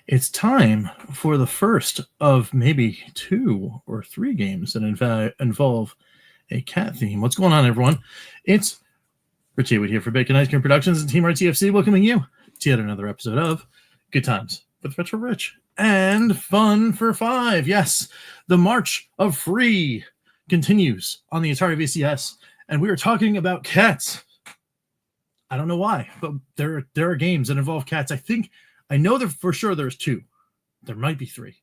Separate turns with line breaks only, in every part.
It's time for the first of maybe 2 or 3 games that involve a cat theme. What's going on, everyone? It's Rich Haywood here for Bacon Ice Cream Productions and Team RTFC, welcoming you to yet another episode of Good Times with Retro Rich and Fun for 5. Yes, the March of Free continues on the Atari VCS, and we are talking about cats. I don't know why, but there are games that involve cats. I know that for sure there's 2. There might be 3.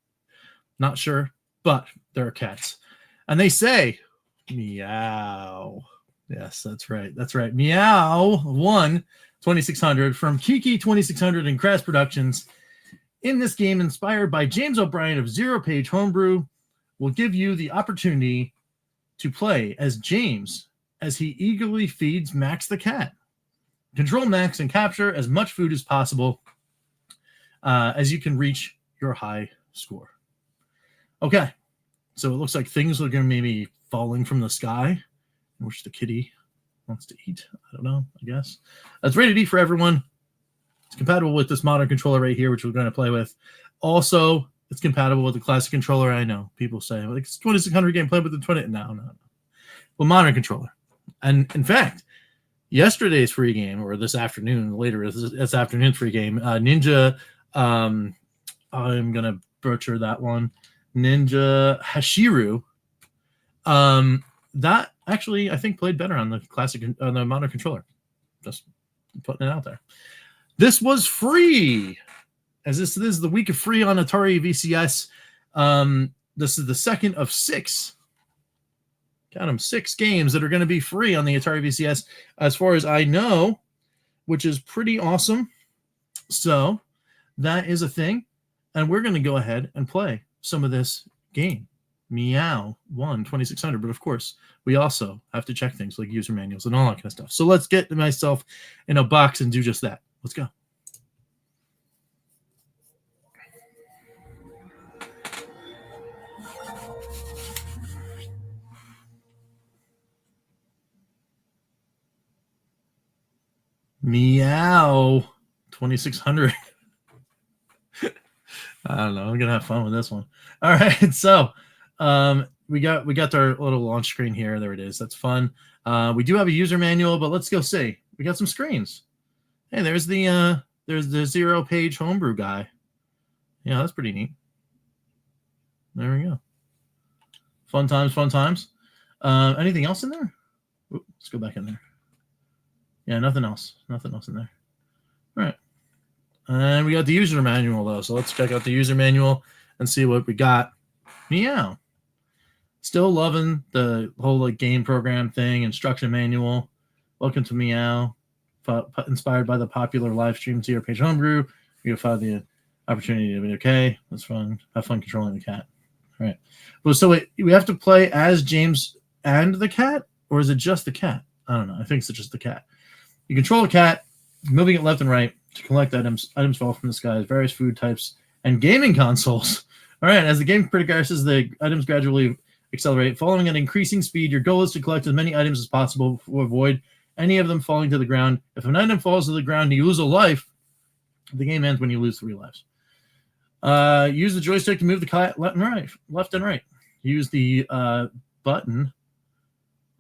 Not sure, but there are cats. And they say, meow. Yes, that's right. That's right. Meooow 2600 from Kiki 2600 and Crash Productions. In this game, inspired by James O'Brien of Zero Page Homebrew, will give you the opportunity to play as James as he eagerly feeds Max the cat. Control Max and capture as much food as possible as you can reach your high score. Okay, so it looks like things are going to maybe falling from the sky, which the kitty wants to eat. I don't know, I guess. It's rated E for everyone. It's compatible with this modern controller right here, which we're going to play with. Also, it's compatible with the classic controller. I know people say, like, it's 2600 game play with the 20. No. Well, modern controller. And in fact, yesterday's free game, or this afternoon, later this afternoon's free game, Ninja, I'm going to butcher that one, Ninja Hashiru, that actually, I think, played better on the classic, on the modern controller. Just putting it out there. This was free, as this is the week of free on Atari VCS. This is the second of 6. Count them, 6 games that are going to be free on the Atari VCS, as far as I know, which is pretty awesome. So that is a thing, and we're going to go ahead and play some of this game. Meooow 2600, but of course, we also have to check things like user manuals and all that kind of stuff. So let's get myself in a box and do just that. Let's go. Meooow 2600. I don't know. I'm gonna have fun with this one. All right, so we got our little launch screen here. There it is. That's fun. We do have a user manual, but let's go see. We got some screens. Hey, there's the Zero Page Homebrew guy. Yeah, that's pretty neat. There we go. Fun times, fun times. Anything else in there? Ooh, let's go back in there. Yeah, nothing else. Nothing else in there. All right. And we got the user manual, though. So let's check out the user manual and see what we got. Meow. Still loving the whole like game program thing, instruction manual. Welcome to Meow. Inspired by the popular live stream Zero Page Homebrew. You'll find the opportunity to be okay. That's fun. Have fun controlling the cat. All right. Well, so wait, we have to play as James and the cat, or is it just the cat? I don't know. I think it's just the cat. You control a cat, moving it left and right to collect items. Items fall from the skies, various food types, and gaming consoles. All right, as the game progresses, the items gradually accelerate. Following at increasing speed, your goal is to collect as many items as possible to avoid any of them falling to the ground. If an item falls to the ground, you lose a life. The game ends when you lose 3 lives. Use the joystick to move the cat left and right. Use the button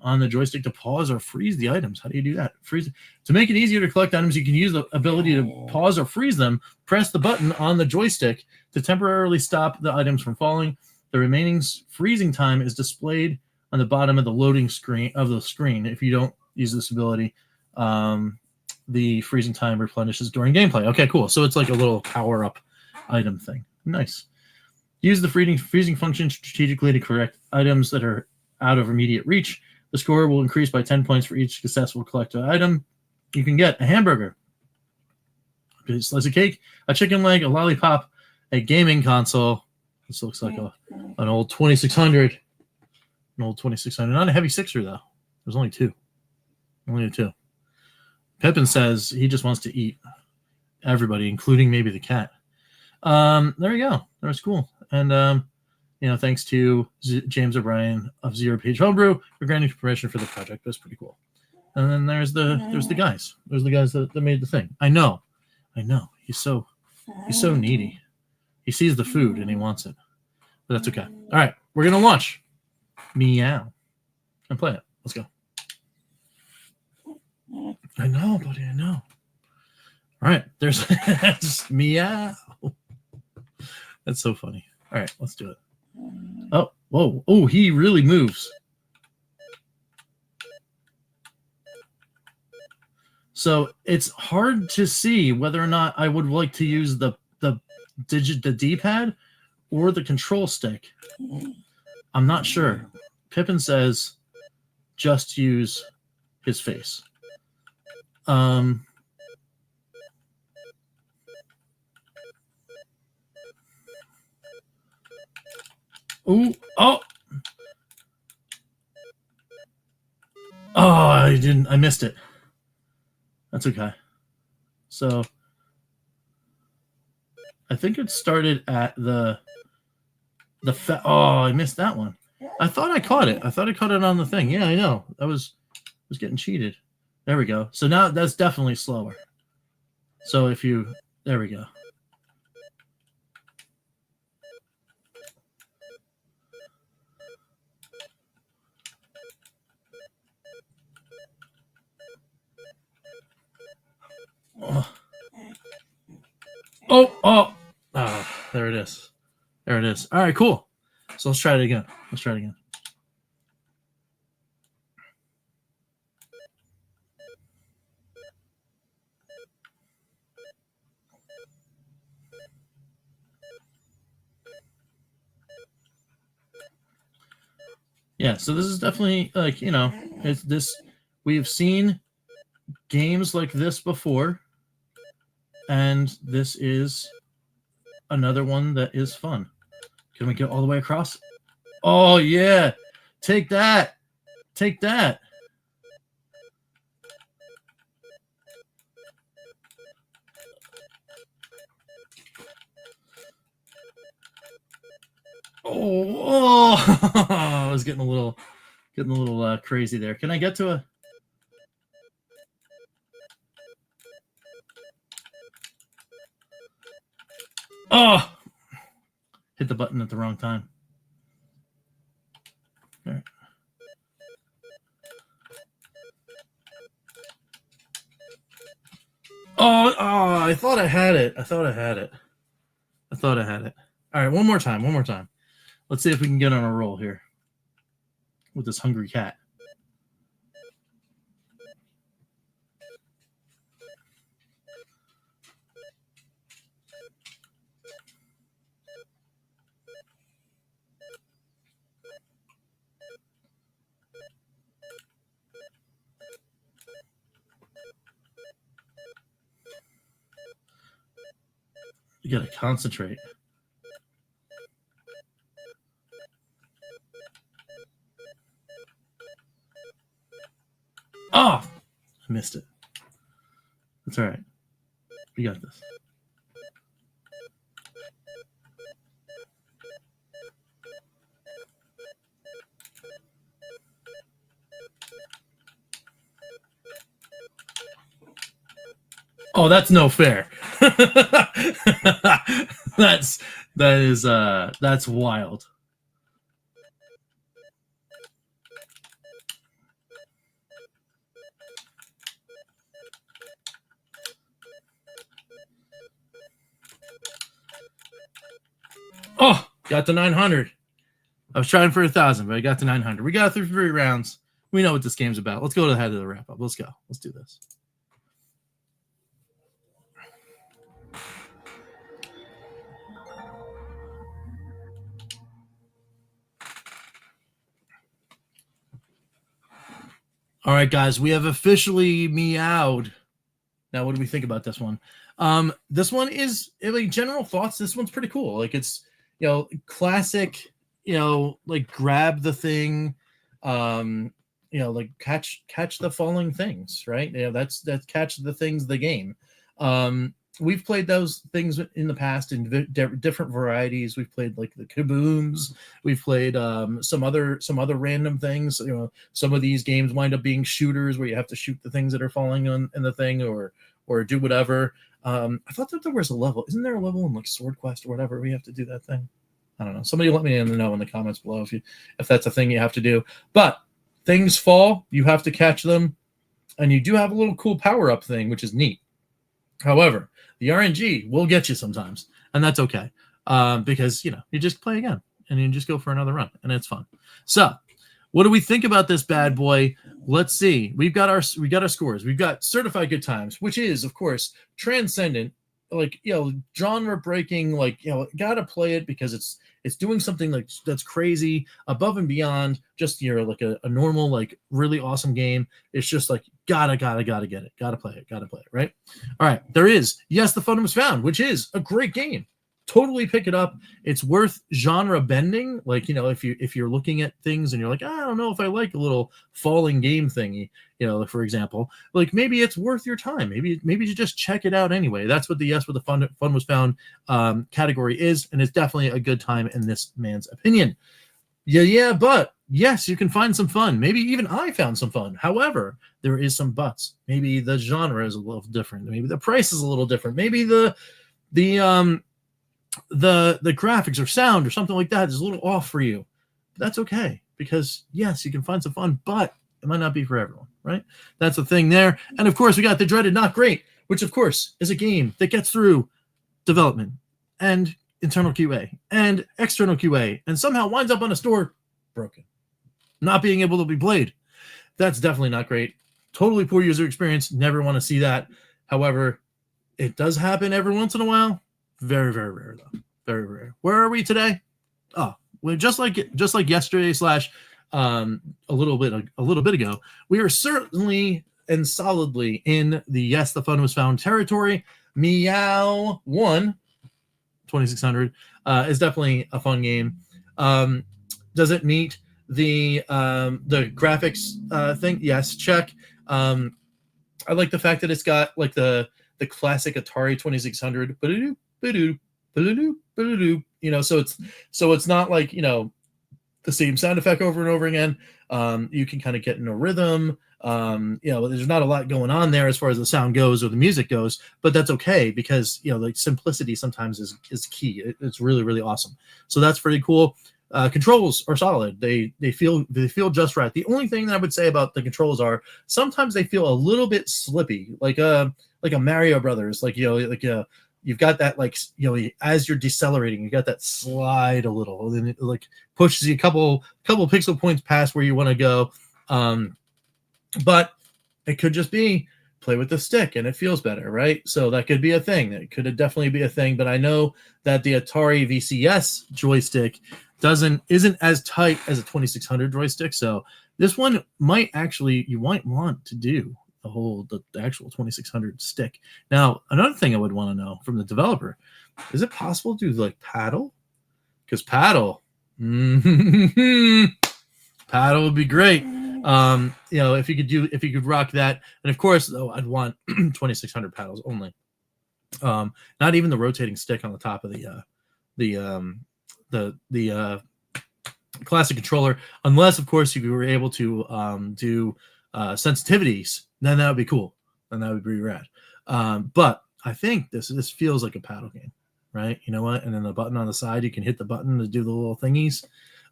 on the joystick to pause or freeze the items. How do you do that? Freeze. To make it easier to collect items, you can use the ability to pause or freeze them. Press the button on the joystick to temporarily stop the items from falling. The remaining freezing time is displayed on the bottom of the loading screen If you don't use this ability, the freezing time replenishes during gameplay. Okay, cool. So it's like a little power-up item thing. Nice. Use the freezing function strategically to correct items that are out of immediate reach. The score will increase by 10 points for each successful collected item. You can get a hamburger, a slice of cake, a chicken leg, a lollipop, a gaming console. This looks like an old 2600. An old 2600. Not a heavy 6er, though. There's only 2. Only 2. Pippin says he just wants to eat everybody, including maybe the cat. There you go. That was cool. And thanks to James O'Brien of Zero Page Homebrew for granting permission for the project. That's pretty cool. And then there's the guys. There's the guys that made the thing. I know. He's so needy. He sees the food and he wants it. But that's okay. All right, we're going to launch Meow and play it. Let's go. I know, buddy, I know. All right, there's just Meow. That's so funny. All right, let's do it. Oh, whoa. Oh, he really moves. So it's hard to see whether or not I would like to use the D-pad or the control stick. I'm not sure. Pippin says just use his face. Oh, oh. Oh, I missed it. That's okay. So I think it started at the oh, I missed that one. I thought I caught it. I thought I caught it on the thing. Yeah, I know. I was getting cheated. There we go. So now that's definitely slower. So if you, there we go. Oh, there it is. There it is. All right, cool. So let's try it again. Let's try it again. Yeah, so this is definitely like, you know, it's this, we've seen games like this before, and this is another one that is fun. Can we get all the way across? Oh, yeah. Take that. Take that. Oh, I was getting a little crazy there. Can I get to a? Oh, hit the button at the wrong time. There. Oh, I thought I had it. I thought I had it. All right, one more time. Let's see if we can get on a roll here with this hungry cat. You gotta concentrate. Oh, I missed it. That's all right. We got this. Oh, that's no fair. That's wild. Oh, got to 900. I was trying for 1,000, but I got to 900. We got through 3 rounds. We know what this game's about. Let's go to the head of the wrap up. Let's go. Let's do this. All right, guys, we have officially meowed. Now, what do we think about this one? This one is, like, general thoughts. This one's pretty cool. Like, it's, you know, classic, you know, like grab the thing, you know, like catch the falling things, right? You know, that's catch the things, the game. We've played those things in the past in different varieties. We've played like the kabooms. We've played some other random things. You know, some of these games wind up being shooters where you have to shoot the things that are falling in the thing or do whatever. I thought that there was a level. Isn't there a level in like Sword Quest or whatever we have to do that thing? I don't know. Somebody let me know in the comments below if that's a thing you have to do. But things fall, you have to catch them, and you do have a little cool power-up thing, which is neat. However, the RNG will get you sometimes, and that's okay, because you just play again and you just go for another run, and it's fun. So, what do we think about this bad boy? Let's see. We got our scores. We've got certified good times, which is of course transcendent, like genre breaking. Like gotta play it because it's doing something like that's crazy above and beyond just like a normal like really awesome game. It's just like gotta get it, gotta play it, right? All right, there is Yes, the Fun Was Found, which is a great game. Totally pick it up. It's worth genre bending. Like if you're looking at things and you're like, I don't know if I like a little falling game thingy, for example, like maybe it's worth your time. Maybe you just check it out anyway. That's what the Yes, with the Fun Was Found category is, and it's definitely a good time in this man's opinion. Yeah, but yes, you can find some fun. Maybe even I found some fun. However, there is some buts. Maybe the genre is a little different. Maybe the price is a little different. Maybe the graphics or sound or something like that is a little off for you. But that's okay, because yes, you can find some fun, but it might not be for everyone, right? That's the thing there. And of course, we got the dreaded Not Great, which of course is a game that gets through development and internal QA and external QA and somehow winds up on a store broken, not being able to be played. That's definitely not great. Totally poor user experience. Never want to see that. However, it does happen every once in a while. Very, very rare though. Very rare. Where are we today? Oh, we're just like yesterday / a little bit ago. We are certainly and solidly in the Yes, the Fun Was Found territory. Meooow 1 2600 is definitely a fun game. Does it meet the graphics thing? Yes, check. I like the fact that it's got like the classic Atari 2600. So it's not like the same sound effect over and over again. You can kind of get in a rhythm. There's not a lot going on there as far as the sound goes or the music goes, but that's okay because like simplicity sometimes is key. It's really, really awesome. So that's pretty cool. Controls are solid. They feel just right. The only thing that I would say about the controls are sometimes they feel a little bit slippy, like a Mario Brothers, you've got that as you're decelerating, you got that slide a little, and it like pushes you a couple pixel points past where you want to go. But it could just be play with the stick and it feels better, right? So that could be a thing. That could definitely be a thing. But I know that the Atari VCS joystick isn't as tight as a 2600 joystick. So this one you might want to do the actual 2600 stick. Now, another thing I would want to know from the developer, is it possible to do like paddle? Because paddle would be great. If you could rock that, and of course, though, I'd want 2600 paddles only. Not even the rotating stick on the top of the classic controller, unless of course you were able to do sensitivities. Then that would be cool, and that would be rad. But I think this feels like a paddle game, right? You know what? And then the button on the side, you can hit the button to do the little thingies.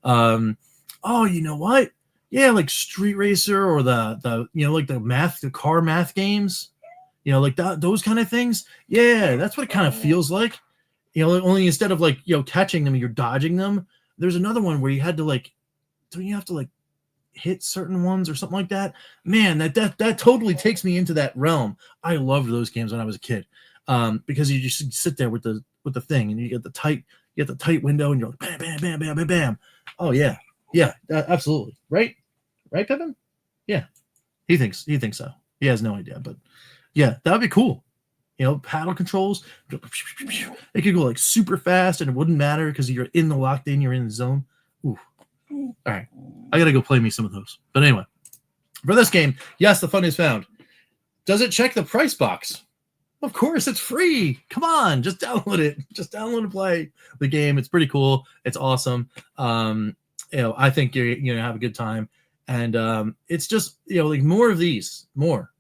Oh, you know what? Yeah, like Street Racer or the car math games, like those kind of things. Yeah, that's what it kind of feels like. Only instead of catching them, you're dodging them. There's another one where you had to don't you have to hit certain ones or something like that? Man, that totally takes me into that realm. I loved those games when I was a kid, because you just sit there with the thing and you get the tight window and you're like bam, bam, bam, bam, bam, bam. Oh yeah, absolutely, right, Pippin? Yeah, he thinks so. He has no idea, but yeah, that would be cool. Paddle controls, it could go super fast and it wouldn't matter because you're locked in, you're in the zone. Ooh. All right, I gotta go play me some of those. But anyway, for this game, yes, the fun is found. Does it check the price box? Of course, it's free. Come on, just download it. Just download and play the game. It's pretty cool. It's awesome. I think you're gonna have a good time. And it's just more of these, more.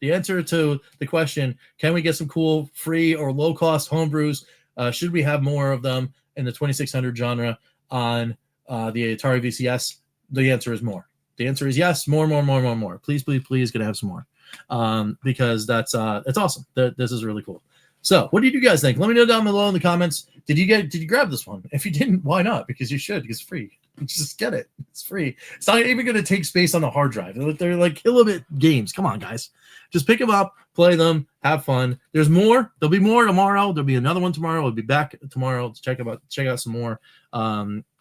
The answer to the question, can we get some cool free or low cost homebrews? Should we have more of them in the 2600 genre on the Atari VCS? The answer is more. The answer is yes, more. Please, gonna have some more, because that's it's awesome. This is really cool. So, what did you guys think? Let me know down below in the comments. Did you grab this one? If you didn't, why not? Because you should. It's free. Just get it. It's free. It's not even going to take space on the hard drive. They're like kilobit games. Come on, guys. Just pick them up, play them, have fun. There's more. There'll be more tomorrow. There'll be another one tomorrow. We'll be back tomorrow to check out some more.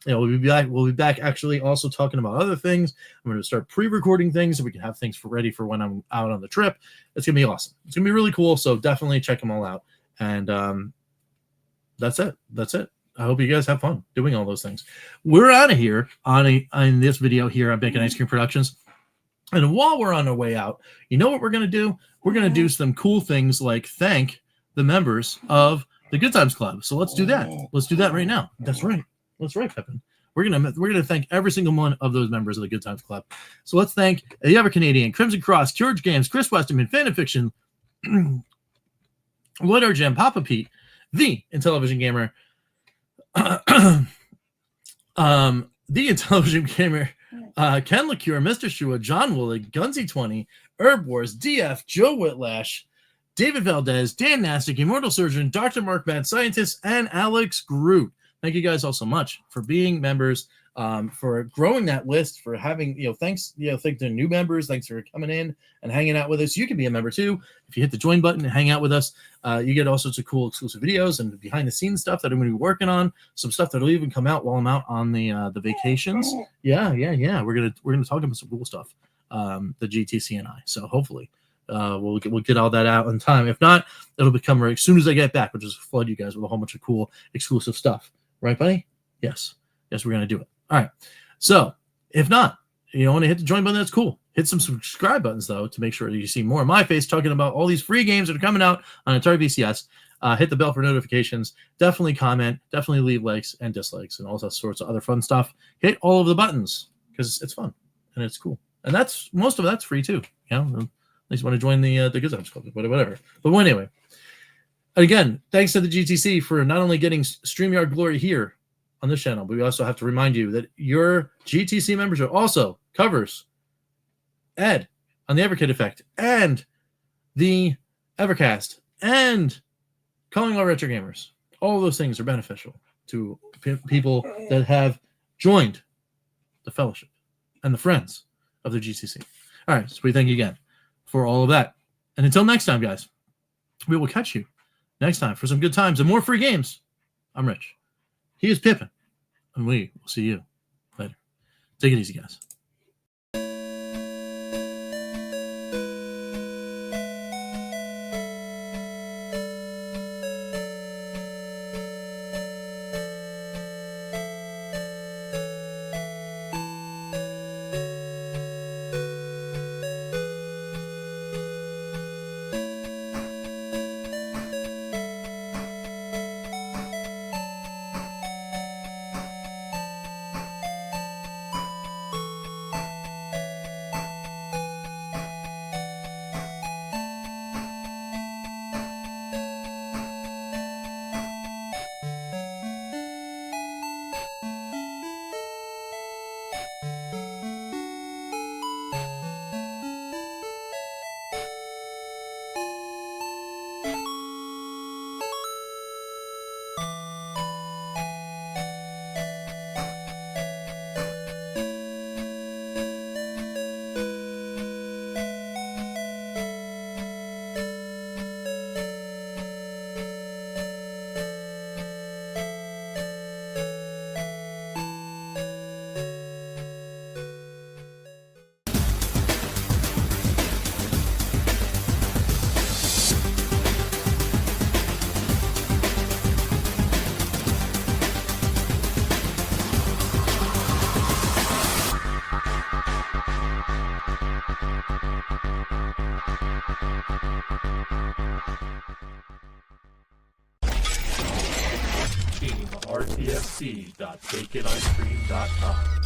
We'll be back actually also talking about other things. I'm going to start pre-recording things so we can have things ready for when I'm out on the trip. It's going to be awesome. It's going to be really cool. So definitely check them all out. And that's it. I hope you guys have fun doing all those things. We're out of here on this video here on Bacon Ice Cream Productions. And while we're on our way out, you know what we're going to do? We're going to do some cool things like thank the members of the Good Times Club. So let's do that. Let's do that right now. That's right. Pepin. We're gonna thank every single one of those members of the Good Times Club. So let's thank the EverCanadian, Crimson Cross, George Games, Chris Westerman, Fan of Fiction, Water Gem, Papa Pete, the Intellivision Gamer, the Intellivision Gamer, Ken LaCure, Mr. Shua, John Woolley, Gunsy20, Herb Wars, DF, Joe Whitlash, David Valdez, Dan Nastic, Immortal Surgeon, Dr. Mark Mad Scientist, and Alex Groot. Thank you guys all so much for being members, for growing that list, for having, thanks, thank the new members. Thanks for coming in and hanging out with us. You can be a member too. If you hit the join button and hang out with us, you get all sorts of cool exclusive videos and behind the scenes stuff that I'm going to be working on. Some stuff that'll even come out while I'm out on the vacations. Yeah. We're gonna talk about some cool stuff. The GTC and I. So hopefully, we'll get all that out in time. If not, it'll become right as soon as I get back. We'll just flood you guys with a whole bunch of cool exclusive stuff. Right, buddy? Yes, we're going to do it. All right. So if not, you want to hit the join button, that's cool. Hit some subscribe buttons, though, to make sure that you see more of my face talking about all these free games that are coming out on Atari VCS. Hit the bell for notifications. Definitely comment. Definitely leave likes and dislikes and all sorts of other fun stuff. Hit all of the buttons because it's fun and it's cool. And most of that's free, too. At least you want to join the Good Times Club, whatever. But anyway. Again, thanks to the GTC for not only getting StreamYard glory here on this channel, but we also have to remind you that your GTC membership also covers Ed on the EverKid Effect and the Evercast and Calling All Retro Gamers. All those things are beneficial to people that have joined the fellowship and the friends of the GTC. All right, so we thank you again for all of that. And until next time, guys, we will catch you next time for some good times and more free games. I'm Rich. He is Pippin. And we will see you later. Take it easy, guys. RTSC.baconicecream.com